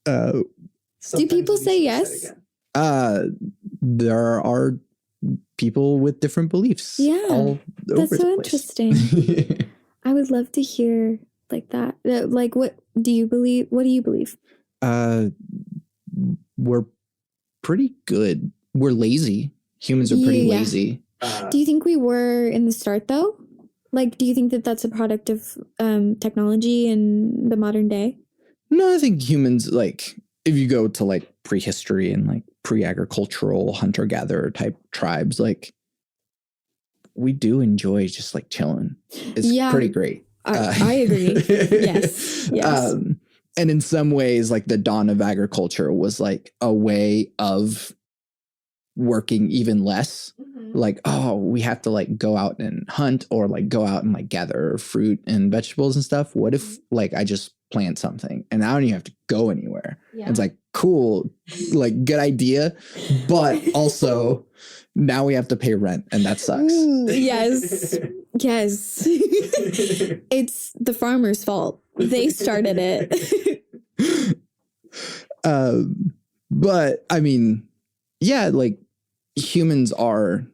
do people say yes? There are people with different beliefs. Yeah. That's so interesting. I would love to hear like that. Like, what do you believe? What do you believe? We're pretty good. We're lazy. Humans are pretty lazy. Do you think we were in the start though? Like, do you think that that's a product of technology in the modern day? No, I think humans, like, if you go to like prehistory and like pre-agricultural hunter-gatherer type tribes, like, we do enjoy just like chilling. It's pretty great. I agree. Yes. And in some ways, like the dawn of agriculture was like a way of working even less. Like, oh, we have to like go out and hunt or like go out and like gather fruit and vegetables and stuff. What if like I just plant something and I don't even have to go anywhere? It's like, cool, like good idea. But also now we have to pay rent and that sucks. Yes. It's the farmer's fault. They started it. But I mean, yeah, like humans are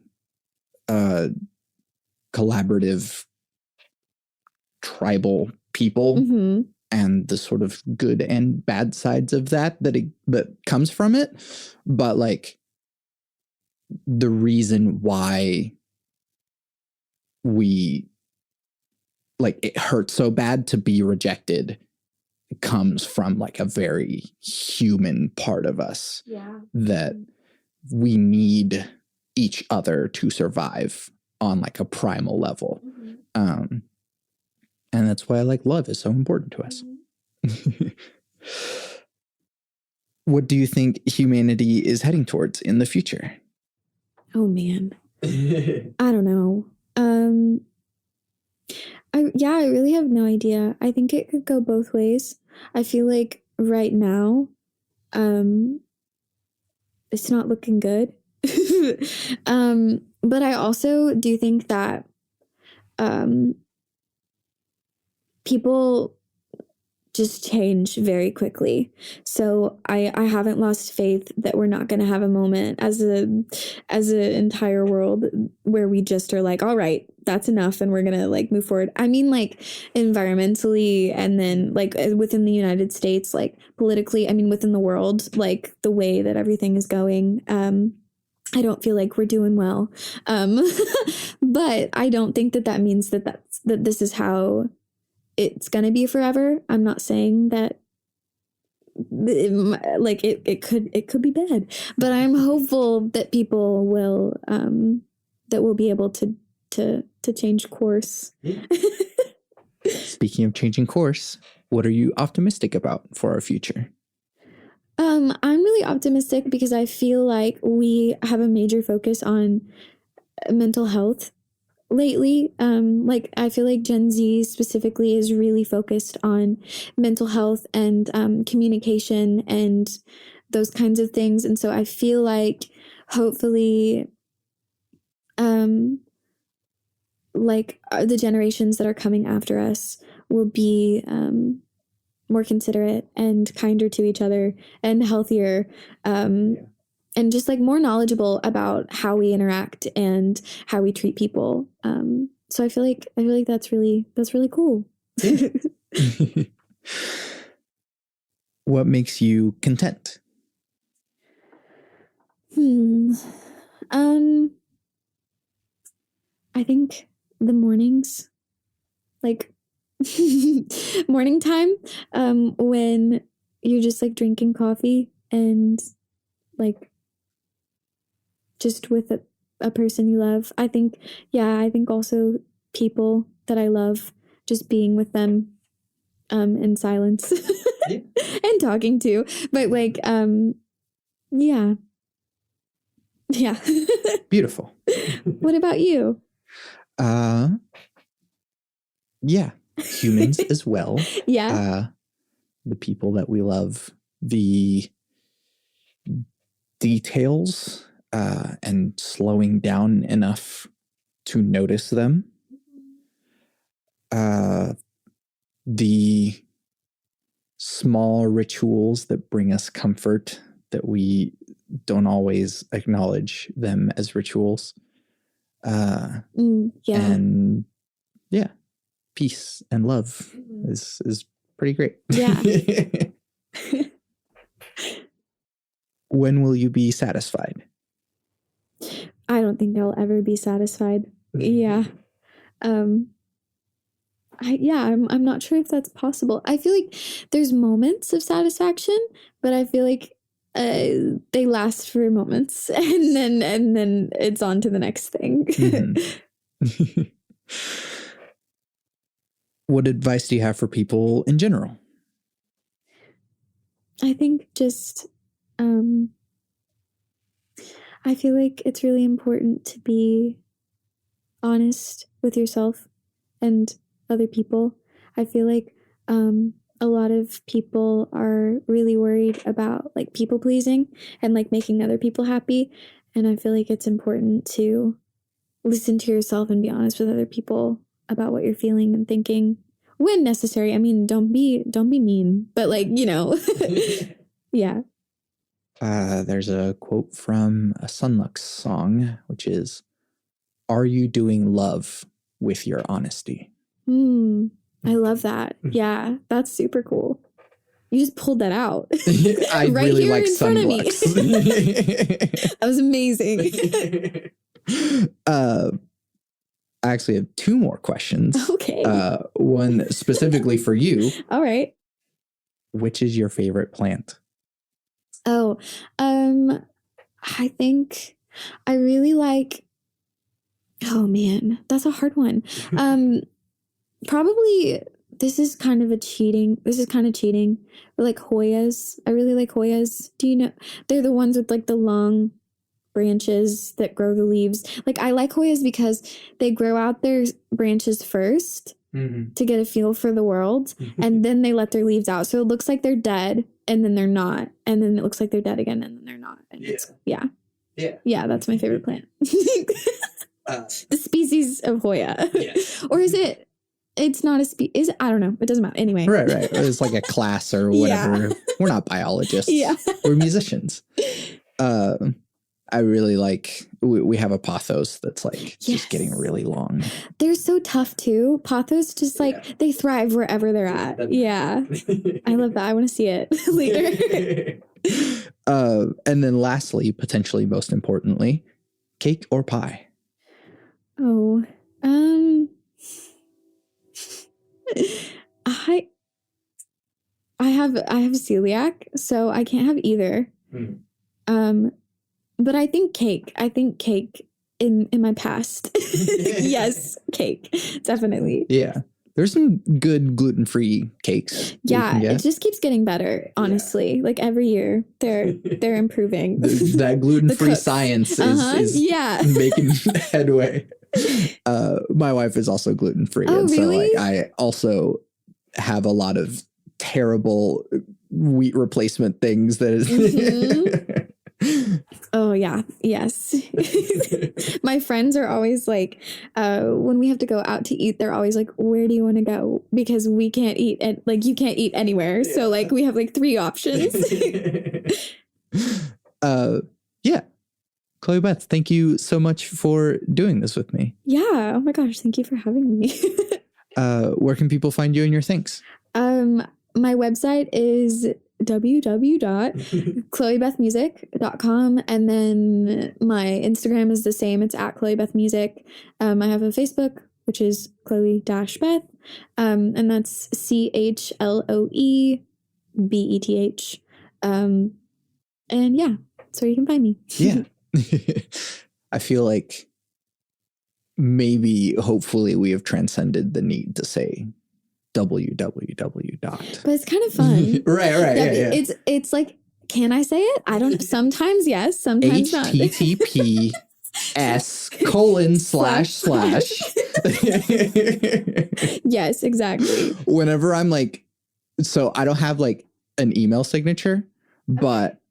collaborative tribal people, and the sort of good and bad sides of that comes from it. But like the reason why we like it hurts so bad to be rejected comes from like a very human part of us that we need each other to survive on like a primal level. And that's why like love is so important to us. What do you think humanity is heading towards in the future? Oh man. I don't know. I really have no idea. I think it could go both ways. I feel like right now, it's not looking good. But I also do think that people just change very quickly. So I haven't lost faith that we're not going to have a moment as an entire world where we just are like, all right, that's enough. And we're going to like move forward. I mean, like environmentally, and then like within the United States, like politically, I mean, within the world, like the way that everything is going. I don't feel like we're doing well. But I don't think that means that this is how it's going to be forever. I'm not saying that it could be bad, but I'm hopeful that people will be able to change course. Speaking of changing course, what are you optimistic about for our future? I'm really optimistic because I feel like we have a major focus on mental health lately. Like I feel like Gen Z specifically is really focused on mental health and communication and those kinds of things. And so I feel like hopefully the generations that are coming after us will be more considerate and kinder to each other and healthier, and just like more knowledgeable about how we interact and how we treat people. So I feel like that's really cool. What makes you content? I think the mornings, like morning time, when you're just like drinking coffee and like just with a person you love. I think also people that I love, just being with them in silence and talking to. But like Yeah. Yeah. Beautiful. What about you? Yeah. Humans as well. Yeah. The people that we love, the details, and slowing down enough to notice them. The small rituals that bring us comfort, that we don't always acknowledge them as rituals. Yeah. And yeah, peace and love is pretty great. Yeah. When will you be satisfied? I don't think I'll ever be satisfied. Yeah. I'm not sure if that's possible. I feel like there's moments of satisfaction, but I feel like they last for moments, and then it's on to the next thing. Mm-hmm. What advice do you have for people in general? I think just I feel like it's really important to be honest with yourself and other people. I feel like a lot of people are really worried about like people pleasing and like making other people happy. And I feel like it's important to listen to yourself and be honest with other people about what you're feeling and thinking when necessary. I mean, don't be mean, but like, you know, yeah. There's a quote from a Sunlux song, which is, "Are you doing love with your honesty?" I love that. Yeah, that's super cool. You just pulled that out. I right really here like in front of me. Sunlux. That was amazing. I actually have two more questions. Okay. One specifically for you. All right. Which is your favorite plant? Oh, I think I really like, oh man, that's a hard one. Probably this is kind of cheating, but like Hoyas. I really like Hoyas. Do you know, they're the ones with like the long branches that grow the leaves. Like I like Hoyas because they grow out their branches first to get a feel for the world, and then they let their leaves out. So it looks like they're dead, and then they're not, and then it looks like they're dead again, and then they're not. And yeah, that's my favorite plant. The species of Hoya. Or is it? It's not a species. I don't know. It doesn't matter. Anyway. Right. It's like a class or whatever. Yeah. We're not biologists. Yeah. We're musicians. I really like, we have a pothos that's like just getting really long. They're so tough too. Pothos just like, they thrive wherever they're at. Yeah. I love that. I want to see it later. And then lastly, potentially most importantly, cake or pie? Oh, I have celiac, so I can't have either. But I think cake in my past. Yes, cake. Definitely. Yeah. There's some good gluten-free cakes. Yeah, it just keeps getting better, honestly. Like every year they're improving. That gluten-free science is making headway. My wife is also gluten-free. Oh, and so really? like I also have a lot of terrible wheat replacement things that is Oh yeah, yes. My friends are always like, when we have to go out to eat, they're always like, "Where do you want to go?" Because we can't eat, and like you can't eat anywhere. Yeah. So like we have like 3 options. Yeah. Chloe-Beth, thank you so much for doing this with me. Yeah. Oh my gosh, thank you for having me. Where can people find you and your things? My website is www.chloebethmusic.com, and then my Instagram is the same. It's at Chloe-Beth-Music. I have a Facebook, which is Chloe-Beth, and that's CHLOEBETH. And yeah, that's where you can find me. Yeah. I feel like hopefully we have transcended the need to say www. But it's kind of fun. Right. Yeah. It's like Can I say it? I don't. Sometimes yes, sometimes not. HTTPS:// Yes, exactly. Whenever I'm like, so I don't have like an email signature, but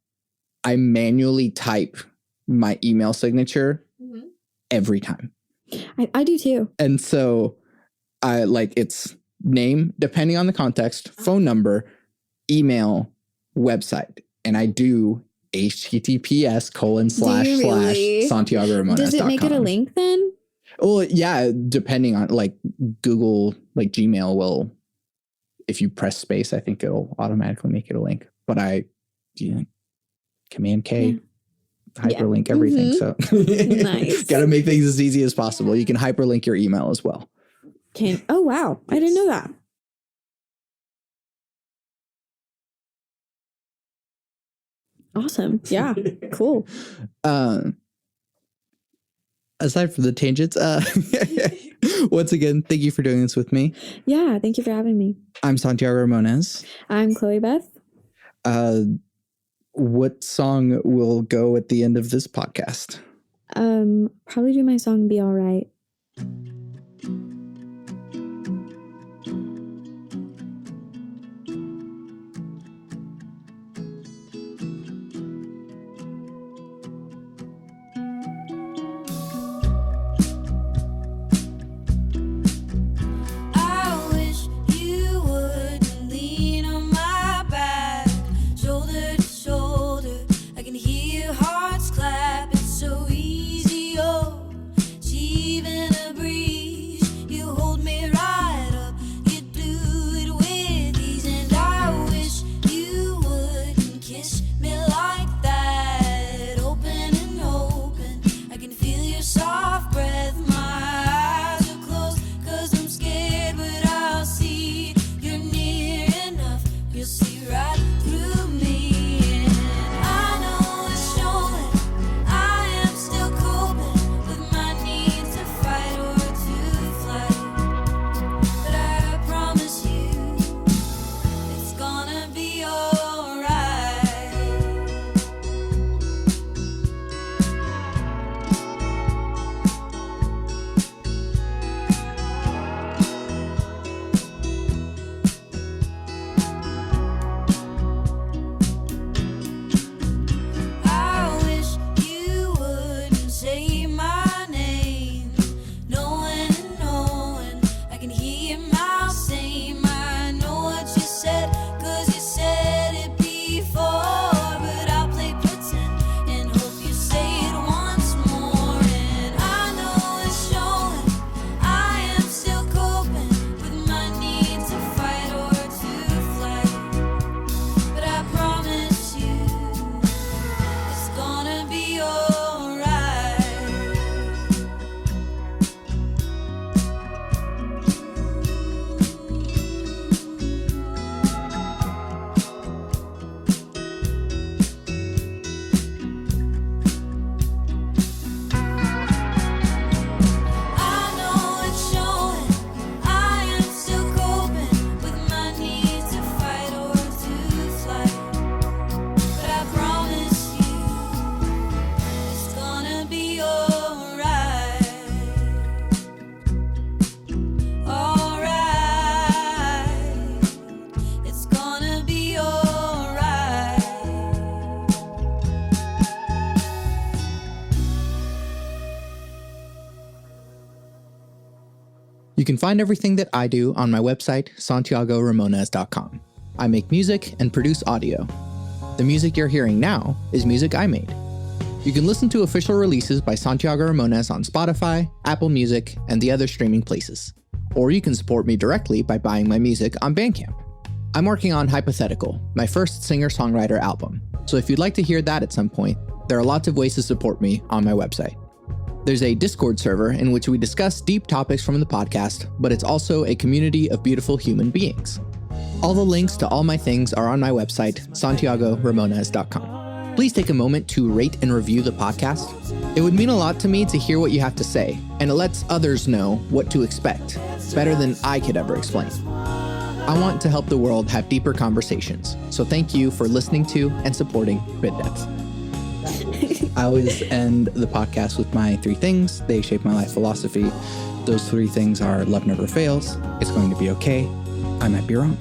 I manually type my email signature every time. I do too. And so I like it's name, depending on the context, phone number, email, website. And I do HTTPS:// Does it make it a link then? Well, yeah, depending on like Google, like Gmail will, if you press space, I think it'll automatically make it a link. But Command K, hyperlink everything. So nice. Got to make things as easy as possible. You can hyperlink your email as well. Oh, wow. I didn't know that. Awesome. Yeah. Cool. Aside from the tangents, once again, thank you for doing this with me. Yeah. Thank you for having me. I'm Santiago Ramones. I'm Chloe-Beth. What song will go at the end of this podcast? Probably do my song Be All Right. You can find everything that I do on my website, santiagoramones.com. I make music and produce audio. The music you're hearing now is music I made. You can listen to official releases by Santiago Ramones on Spotify, Apple Music, and the other streaming places. Or you can support me directly by buying my music on Bandcamp. I'm working on Hypothetical, my first singer-songwriter album, so if you'd like to hear that at some point, there are lots of ways to support me on my website. There's a Discord server in which we discuss deep topics from the podcast, but it's also a community of beautiful human beings. All the links to all my things are on my website, santiagoramones.com. Please take a moment to rate and review the podcast. It would mean a lot to me to hear what you have to say, and it lets others know what to expect. It's better than I could ever explain. I want to help the world have deeper conversations. So thank you for listening to and supporting Bit Depth. I always end the podcast with my 3 things. They shape my life philosophy. Those 3 things are: love never fails, it's going to be okay, I might be wrong.